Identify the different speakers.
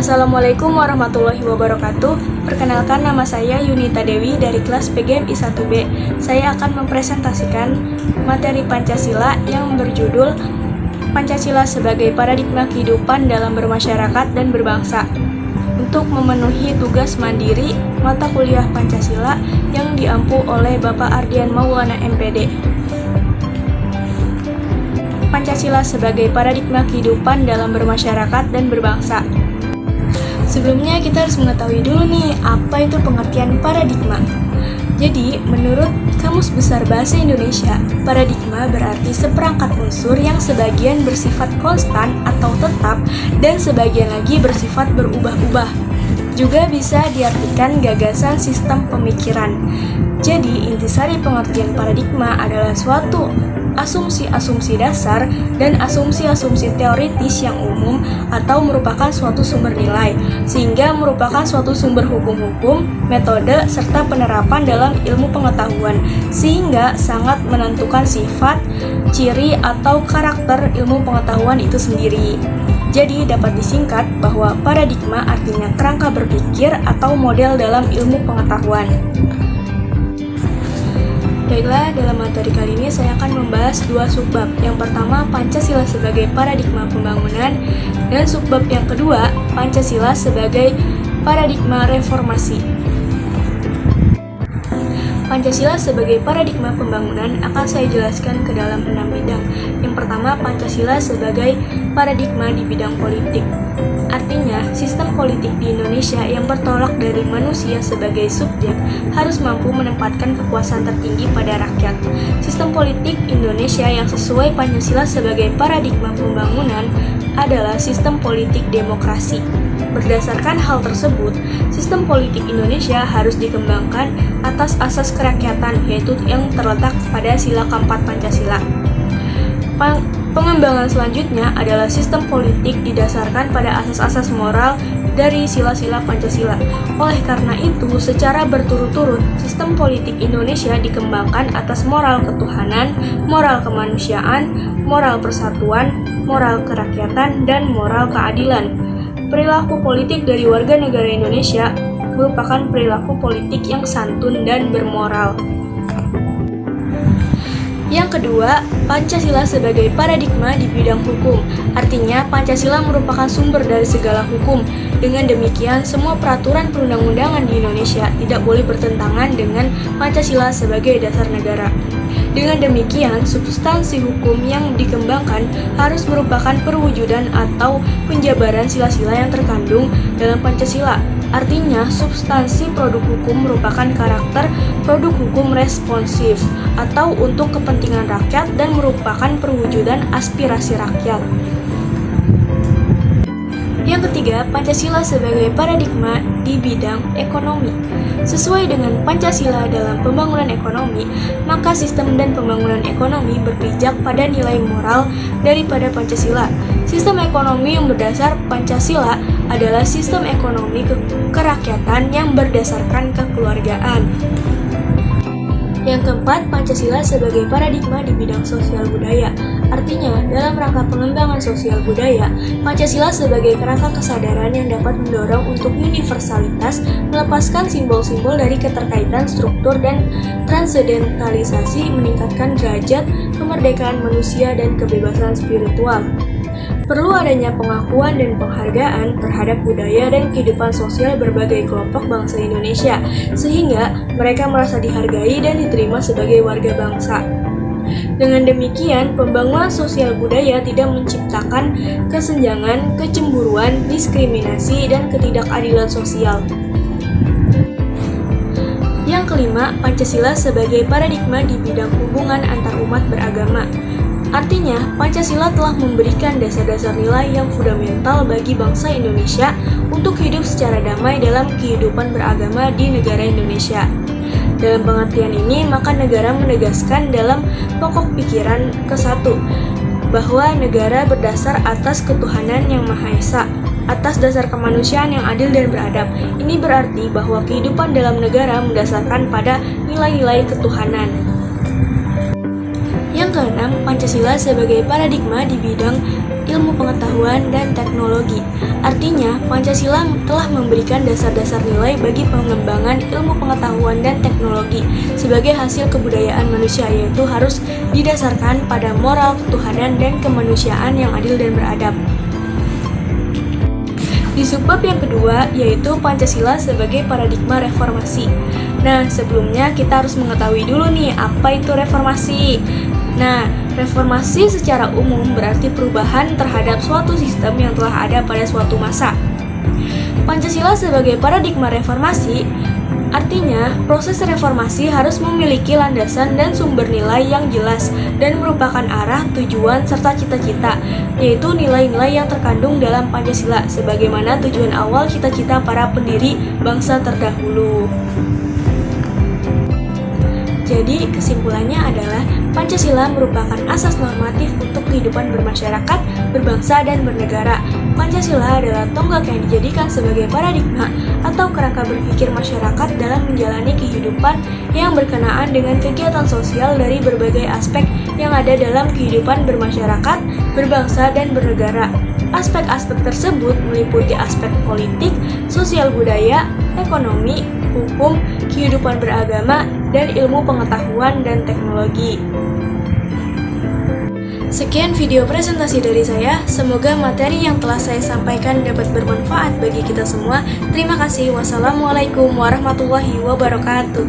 Speaker 1: Assalamualaikum warahmatullahi wabarakatuh. Perkenalkan, nama saya Yunita Dewi dari kelas PGMI 1B. Saya akan mempresentasikan materi Pancasila yang berjudul Pancasila sebagai paradigma kehidupan dalam bermasyarakat dan berbangsa. Untuk memenuhi tugas mandiri mata kuliah Pancasila yang diampu oleh Bapak Ardian Maulana MPD. Pancasila sebagai paradigma kehidupan dalam bermasyarakat dan berbangsa. Sebelumnya kita harus mengetahui dulu nih, apa itu pengertian paradigma. Jadi, menurut Kamus Besar Bahasa Indonesia, paradigma berarti seperangkat unsur yang sebagian bersifat konstan atau tetap dan sebagian lagi bersifat berubah-ubah. Juga bisa diartikan gagasan sistem pemikiran. Jadi, intisari pengertian paradigma adalah suatu asumsi-asumsi dasar dan asumsi-asumsi teoritis yang umum atau merupakan suatu sumber nilai, sehingga merupakan suatu sumber hukum-hukum, metode, serta penerapan dalam ilmu pengetahuan, sehingga sangat menentukan sifat, ciri, atau karakter ilmu pengetahuan itu sendiri. Jadi dapat disingkat bahwa paradigma artinya kerangka berpikir atau model dalam ilmu pengetahuan. Baiklah, dalam materi kali ini saya akan membahas dua subbab. Yang pertama, Pancasila sebagai paradigma pembangunan, dan subbab yang kedua, Pancasila sebagai paradigma reformasi. Pancasila sebagai paradigma pembangunan akan saya jelaskan ke dalam 6 bidang. Yang pertama, Pancasila sebagai paradigma di bidang politik. Artinya, sistem politik di Indonesia yang bertolak dari manusia sebagai subjek harus mampu menempatkan kekuasaan tertinggi pada rakyat. Sistem politik Indonesia yang sesuai Pancasila sebagai paradigma pembangunan adalah sistem politik demokrasi. Berdasarkan hal tersebut, sistem politik Indonesia harus dikembangkan atas asas kerakyatan, yaitu yang terletak pada sila keempat Pancasila. Pengembangan selanjutnya adalah sistem politik didasarkan pada asas-asas moral dari sila-sila Pancasila. Oleh karena itu, secara berturut-turut, sistem politik Indonesia dikembangkan atas moral ketuhanan, moral kemanusiaan, moral persatuan, moral kerakyatan, dan moral keadilan. Perilaku politik dari warga negara Indonesia merupakan perilaku politik yang santun dan bermoral. Yang kedua, Pancasila sebagai paradigma di bidang hukum. Artinya, Pancasila merupakan sumber dari segala hukum. Dengan demikian, semua peraturan perundang-undangan di Indonesia tidak boleh bertentangan dengan Pancasila sebagai dasar negara. Dengan demikian, substansi hukum yang dikembangkan harus merupakan perwujudan atau penjabaran sila-sila yang terkandung dalam Pancasila. Artinya, substansi produk hukum merupakan karakter produk hukum responsif atau untuk kepentingan rakyat dan merupakan perwujudan aspirasi rakyat. Yang ketiga, Pancasila sebagai paradigma di bidang ekonomi. Sesuai dengan Pancasila dalam pembangunan ekonomi, maka sistem dan pembangunan ekonomi berpijak pada nilai moral daripada Pancasila. Sistem ekonomi yang berdasar Pancasila adalah sistem ekonomi kerakyatan yang berdasarkan kekeluargaan. Yang keempat, Pancasila sebagai paradigma di bidang sosial budaya. Artinya, dalam rangka pengembangan sosial budaya, Pancasila sebagai kerangka kesadaran yang dapat mendorong untuk universalitas, melepaskan simbol-simbol dari keterkaitan struktur dan transendentalisasi, meningkatkan derajat kemerdekaan manusia dan kebebasan spiritual. Perlu adanya pengakuan dan penghargaan terhadap budaya dan kehidupan sosial berbagai kelompok bangsa Indonesia, sehingga mereka merasa dihargai dan diterima sebagai warga bangsa. Dengan demikian, pembangunan sosial budaya tidak menciptakan kesenjangan, kecemburuan, diskriminasi, dan ketidakadilan sosial. Yang kelima, Pancasila sebagai paradigma di bidang hubungan antar umat beragama. Artinya, Pancasila telah memberikan dasar-dasar nilai yang fundamental bagi bangsa Indonesia untuk hidup secara damai dalam kehidupan beragama di negara Indonesia. Dalam pengertian ini, maka negara menegaskan dalam pokok pikiran ke-1 bahwa negara berdasar atas ketuhanan yang Maha Esa, atas dasar kemanusiaan yang adil dan beradab. Ini berarti bahwa kehidupan dalam negara mendasarkan pada nilai-nilai ketuhanan. Yang keenam, Pancasila sebagai paradigma di bidang ilmu pengetahuan, dan teknologi. Artinya, Pancasila telah memberikan dasar-dasar nilai bagi pengembangan ilmu pengetahuan dan teknologi sebagai hasil kebudayaan manusia, yaitu harus didasarkan pada moral, ketuhanan, dan kemanusiaan yang adil dan beradab. Di subbab yang kedua, yaitu Pancasila sebagai paradigma reformasi. Nah, sebelumnya kita harus mengetahui dulu nih, apa itu reformasi. Nah, reformasi secara umum berarti perubahan terhadap suatu sistem yang telah ada pada suatu masa. Pancasila sebagai paradigma reformasi artinya proses reformasi harus memiliki landasan dan sumber nilai yang jelas dan merupakan arah, tujuan, serta cita-cita, yaitu nilai-nilai yang terkandung dalam Pancasila sebagaimana tujuan awal cita-cita para pendiri bangsa terdahulu. Jadi, kesimpulannya adalah Pancasila merupakan asas normatif untuk kehidupan bermasyarakat, berbangsa, dan bernegara. Pancasila adalah tonggak yang dijadikan sebagai paradigma atau kerangka berpikir masyarakat dalam menjalani kehidupan yang berkenaan dengan kegiatan sosial dari berbagai aspek yang ada dalam kehidupan bermasyarakat, berbangsa, dan bernegara. Aspek-aspek tersebut meliputi aspek politik, sosial budaya, ekonomi, hukum, kehidupan beragama, dan ilmu pengetahuan dan teknologi. Sekian video presentasi dari saya, semoga materi yang telah saya sampaikan dapat bermanfaat bagi kita semua. Terima kasih. Wassalamualaikum warahmatullahi wabarakatuh.